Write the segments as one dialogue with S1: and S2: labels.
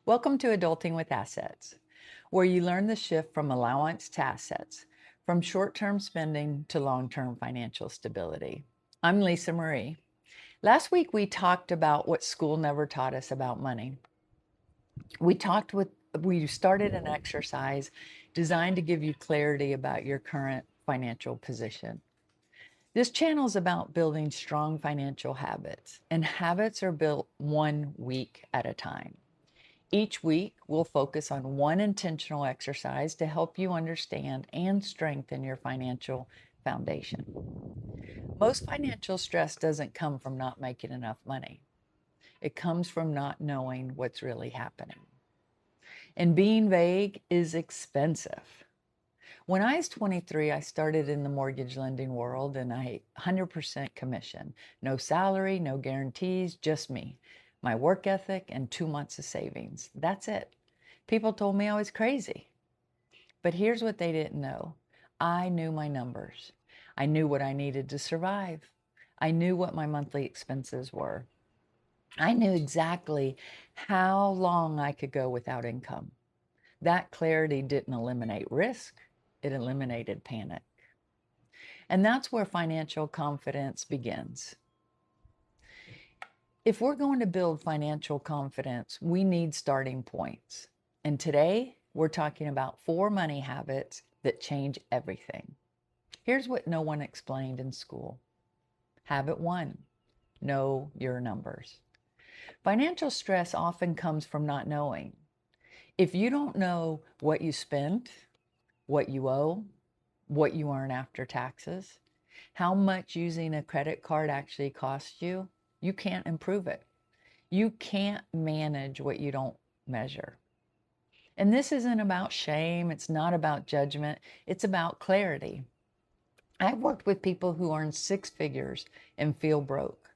S1: Welcome to Adulting with Assets, where you learn the shift from allowance to assets, from short-term spending to long-term financial stability. I'm Lisa Marie. Last week we talked about what school never taught us about money. We started an exercise designed to give you clarity about your current financial position. This channel is about building strong financial habits, and habits are built 1 week at a time. Each week, we'll focus on one intentional exercise to help you understand and strengthen your financial foundation. Most financial stress doesn't come from not making enough money. It comes from not knowing what's really happening. And being vague is expensive. When I was 23, I started in the mortgage lending world and I 100% commission. No salary, no guarantees, just me, my work ethic, and 2 months of savings. That's it. People told me I was crazy. But here's what they didn't know. I knew my numbers. I knew what I needed to survive. I knew what my monthly expenses were. I knew exactly how long I could go without income. That clarity didn't eliminate risk, it eliminated panic. And that's where financial confidence begins. If we're going to build financial confidence, we need starting points. And today, we're talking about 4 money habits that change everything. Here's what no one explained in school. Habit 1, know your numbers. Financial stress often comes from not knowing. If you don't know what you spend, what you owe, what you earn after taxes, how much using a credit card actually costs you, you can't improve it. You can't manage what you don't measure. And this isn't about shame. It's not about judgment. It's about clarity. I've worked with people who earn 6 figures and feel broke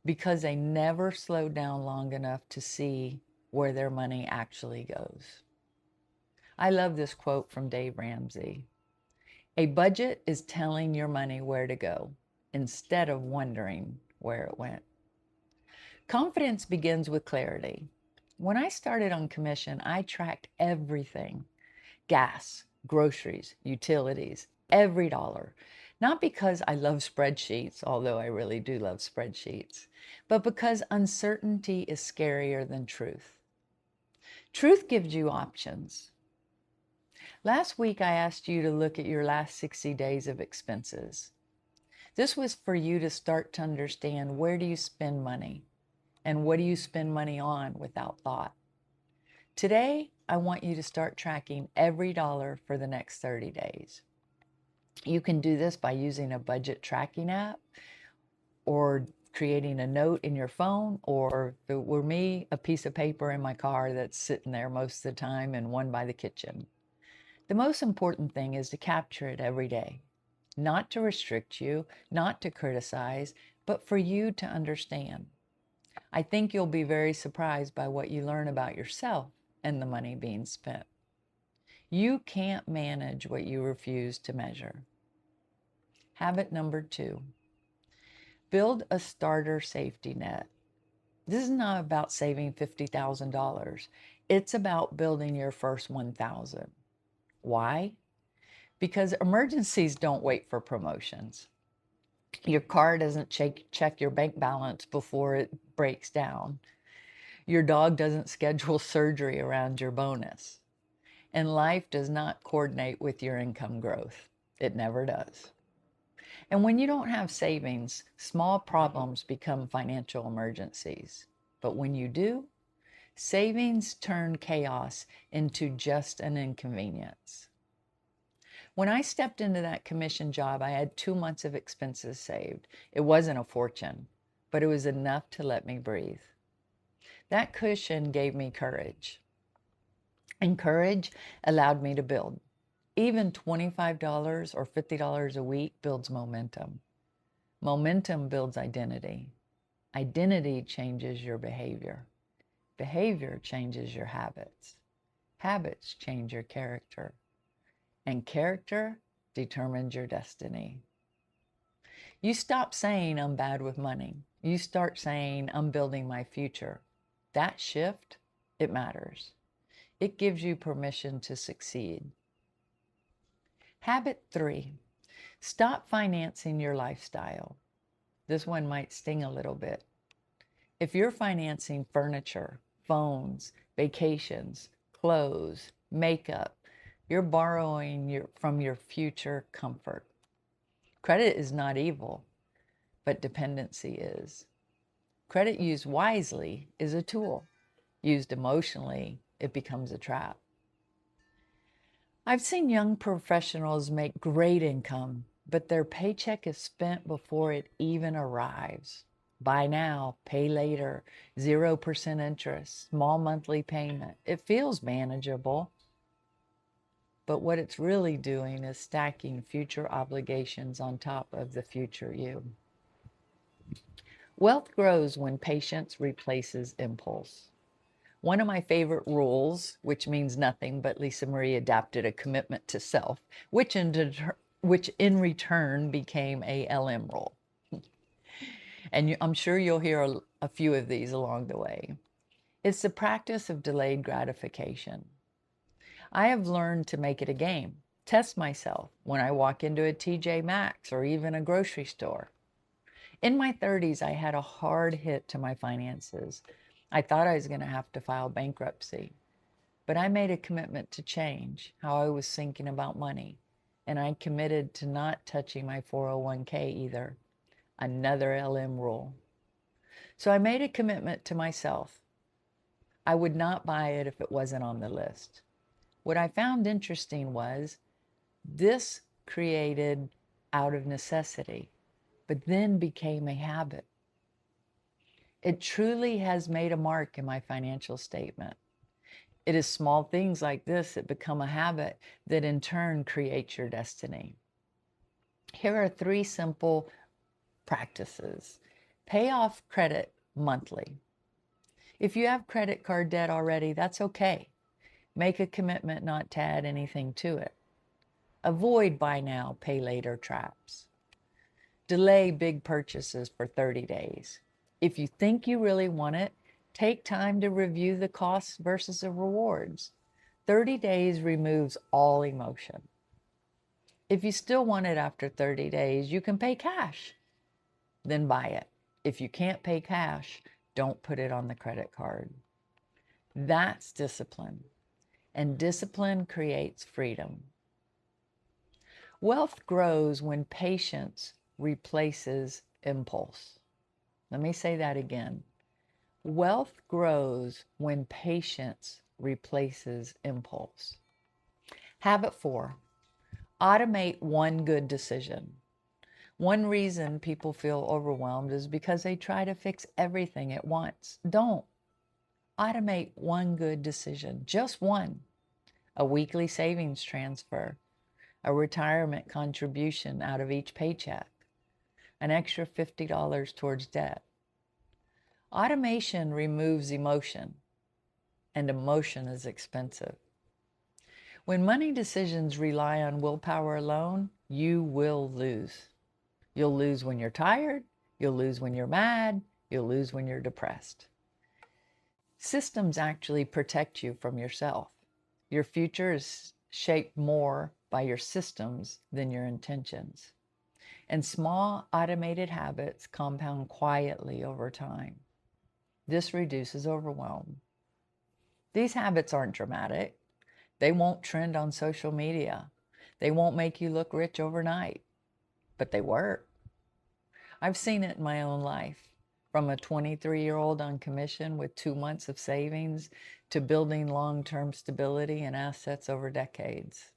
S1: because they never slowed down long enough to see where their money actually goes. I love this quote from Dave Ramsey. A budget is telling your money where to go instead of wondering where it went. Confidence begins with clarity. When I started on commission, I tracked everything: gas, groceries, utilities, every dollar. Not because I love spreadsheets, although I really do love spreadsheets, but because uncertainty is scarier than truth. Truth gives you options. Last week, I asked you to look at your last 60 days of expenses. This was for you to start to understand, where do you spend money and what do you spend money on without thought. Today, I want you to start tracking every dollar for the next 30 days. You can do this by using a budget tracking app or creating a note in your phone, or if it were me, a piece of paper in my car that's sitting there most of the time and one by the kitchen. The most important thing is to capture it every day, not to restrict you, not to criticize, but for you to understand. I think you'll be very surprised by what you learn about yourself and the money being spent. You can't manage what you refuse to measure. Habit number 2, build a starter safety net. This is not about saving $50,000. It's about building your first 1,000. Why? Because emergencies don't wait for promotions. Your car doesn't check your bank balance before it breaks down. Your dog doesn't schedule surgery around your bonus. And life does not coordinate with your income growth. It never does. And when you don't have savings, small problems become financial emergencies. But when you do, savings turn chaos into just an inconvenience. When I stepped into that commission job, I had 2 months of expenses saved. It wasn't a fortune, but it was enough to let me breathe. That cushion gave me courage, and courage allowed me to build. Even $25 or $50 a week builds momentum. Momentum builds identity. Identity changes your behavior. Behavior changes your habits. Habits change your character. And character determines your destiny. You stop saying, I'm bad with money. You start saying, I'm building my future. That shift It matters. It gives you permission to succeed. Habit 3, stop financing your lifestyle. This one might sting a little bit. If you're financing furniture, phones, vacations, clothes, makeup, you're borrowing from your future comfort. Credit is not evil, but dependency is. Credit used wisely is a tool. Used emotionally, it becomes a trap. I've seen young professionals make great income, but their paycheck is spent before it even arrives. Buy now, pay later, 0% interest, small monthly payment. It feels manageable, but what it's really doing is stacking future obligations on top of the future you. Wealth grows when patience replaces impulse. One of my favorite rules, which means nothing, but Lisa Marie adapted a commitment to self, which in return became a LM rule. And I'm sure you'll hear a few of these along the way. It's the practice of delayed gratification. I have learned to make it a game, test myself when I walk into a TJ Maxx or even a grocery store. In my 30s, I had a hard hit to my finances. I thought I was going to have to file bankruptcy, but I made a commitment to change how I was thinking about money, and I committed to not touching my 401k either. Another LM rule. So I made a commitment to myself. I would not buy it if it wasn't on the list. What I found interesting was this created out of necessity, but then became a habit. It truly has made a mark in my financial statement. It is small things like this that become a habit that in turn creates your destiny. Here are 3 simple practices. Pay off credit monthly. If you have credit card debt already, that's okay. Make a commitment not to add anything to it. Avoid buy now, pay later traps. Delay big purchases for 30 days. If you think you really want it, take time to review the costs versus the rewards. 30 days removes all emotion. If you still want it after 30 days, you can pay cash. Then buy it. If you can't pay cash, don't put it on the credit card. That's discipline. And discipline creates freedom. Wealth grows when patience replaces impulse. Let me say that again. Wealth grows when patience replaces impulse. Habit 4, automate one good decision. One reason people feel overwhelmed is because they try to fix everything at once. Don't. Automate one good decision, just one. A weekly savings transfer, a retirement contribution out of each paycheck, an extra $50 towards debt. Automation removes emotion, and emotion is expensive. When money decisions rely on willpower alone, you will lose. You'll lose when you're tired, you'll lose when you're mad, you'll lose when you're depressed. Systems actually protect you from yourself. Your future is shaped more by your systems than your intentions. And small automated habits compound quietly over time. This reduces overwhelm. These habits aren't dramatic. They won't trend on social media. They won't make you look rich overnight, but they work. I've seen it in my own life, from a 23-year-old on commission with 2 months of savings to building long-term stability and assets over decades.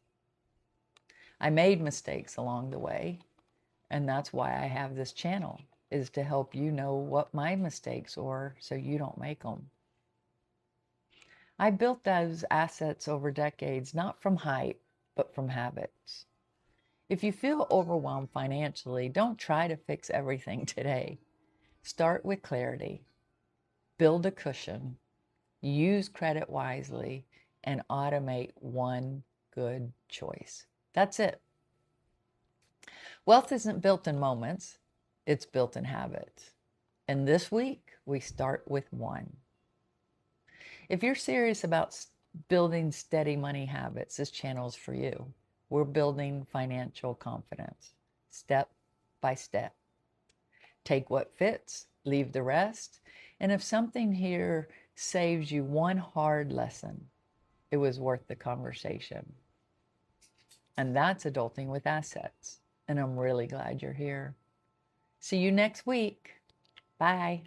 S1: I made mistakes along the way, and that's why I have this channel, is to help you know what my mistakes were so you don't make them. I built those assets over decades, not from hype, but from habits. If you feel overwhelmed financially, don't try to fix everything today. Start with clarity, build a cushion, use credit wisely, and automate one good choice. That's it. Wealth isn't built in moments, it's built in habits. And this week, we start with one. If you're serious about building steady money habits, this channel is for you. We're building financial confidence step by step. Take what fits, leave the rest. And if something here saves you one hard lesson, it was worth the conversation. And that's Adulting with Assets. And I'm really glad you're here. See you next week. Bye.